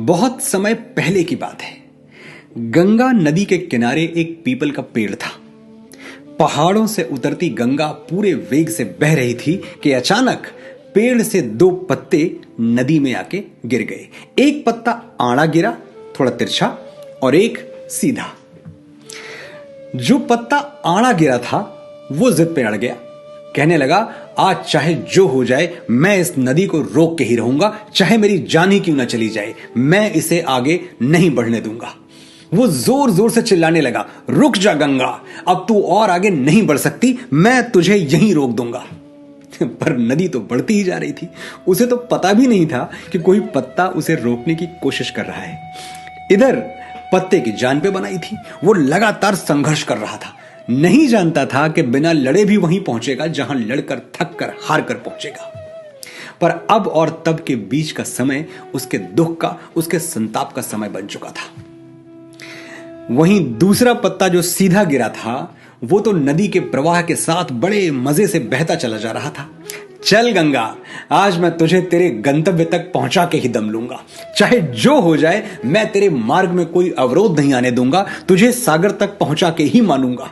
बहुत समय पहले की बात है। गंगा नदी के किनारे एक पीपल का पेड़ था। पहाड़ों से उतरती गंगा पूरे वेग से बह रही थी कि अचानक पेड़ से दो पत्ते नदी में आके गिर गए। एक पत्ता आड़ा गिरा, थोड़ा तिरछा, और एक सीधा। जो पत्ता आड़ा गिरा था वो जिद पे अड़ गया। कहने लगा, आज चाहे जो हो जाए मैं इस नदी को रोक के ही रहूंगा, चाहे मेरी जान ही क्यों ना चली जाए, मैं इसे आगे नहीं बढ़ने दूंगा। वो जोर जोर से चिल्लाने लगा, रुक जा गंगा, अब तू और आगे नहीं बढ़ सकती, मैं तुझे यहीं रोक दूंगा। पर नदी तो बढ़ती ही जा रही थी। उसे तो पता भी नहीं था कि कोई पत्ता उसे रोकने की कोशिश कर रहा है। इधर पत्ते की जान पे बनाई थी, वो लगातार संघर्ष कर रहा था। नहीं जानता था कि बिना लड़े भी वहीं पहुंचेगा जहां लड़कर थक कर हार कर पहुंचेगा। पर अब और तब के बीच का समय उसके दुख का, उसके संताप का समय बन चुका था। वहीं दूसरा पत्ता जो सीधा गिरा था वो तो नदी के प्रवाह के साथ बड़े मजे से बहता चला जा रहा था। चल गंगा, आज मैं तुझे तेरे गंतव्य तक पहुंचा के ही दम लूंगा, चाहे जो हो जाए मैं तेरे मार्ग में कोई अवरोध नहीं आने दूंगा, तुझे सागर तक पहुंचा के ही मानूंगा।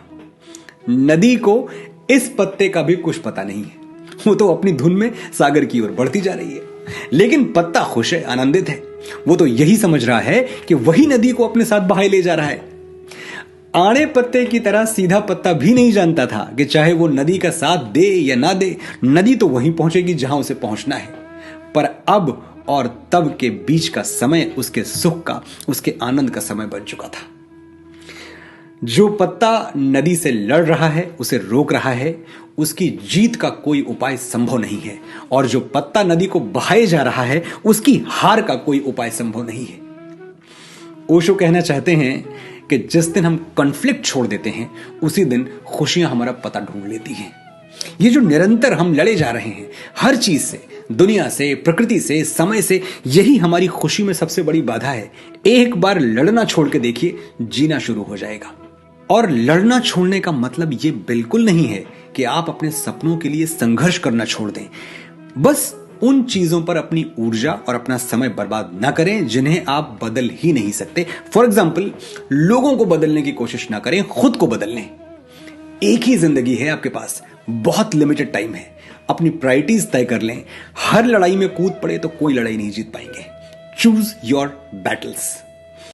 नदी को इस पत्ते का भी कुछ पता नहीं है, वो तो अपनी धुन में सागर की ओर बढ़ती जा रही है। लेकिन पत्ता खुश है, आनंदित है। वो तो यही समझ रहा है कि वही नदी को अपने साथ बहाए ले जा रहा है। आड़े पत्ते की तरह सीधा पत्ता भी नहीं जानता था कि चाहे वो नदी का साथ दे या ना दे, नदी तो वहीं पहुंचेगी जहां उसे पहुंचना है। पर अब और तब के बीच का समय उसके सुख का, उसके आनंद का समय बन चुका था। जो पत्ता नदी से लड़ रहा है, उसे रोक रहा है, उसकी जीत का कोई उपाय संभव नहीं है। और जो पत्ता नदी को बहाए जा रहा है, उसकी हार का कोई उपाय संभव नहीं है। ओशो कहना चाहते हैं कि जिस दिन हम कॉन्फ्लिक्ट छोड़ देते हैं, उसी दिन खुशियां हमारा पता ढूंढ लेती हैं। ये जो निरंतर हम लड़े जा रहे हैं हर चीज से, दुनिया से, प्रकृति से, समय से, यही हमारी खुशी में सबसे बड़ी बाधा है। एक बार लड़ना छोड़ के देखिए, जीना शुरू हो जाएगा। और लड़ना छोड़ने का मतलब ये बिल्कुल नहीं है कि आप अपने सपनों के लिए संघर्ष करना छोड़ दें। बस उन चीजों पर अपनी ऊर्जा और अपना समय बर्बाद ना करें जिन्हें आप बदल ही नहीं सकते। फॉर एग्जाम्पल, लोगों को बदलने की कोशिश ना करें, खुद को बदल लें। एक ही जिंदगी है आपके पास, बहुत लिमिटेड टाइम है। अपनी प्रायोरिटीज तय कर लें। हर लड़ाई में कूद पड़े तो कोई लड़ाई नहीं जीत पाएंगे। Choose your battles.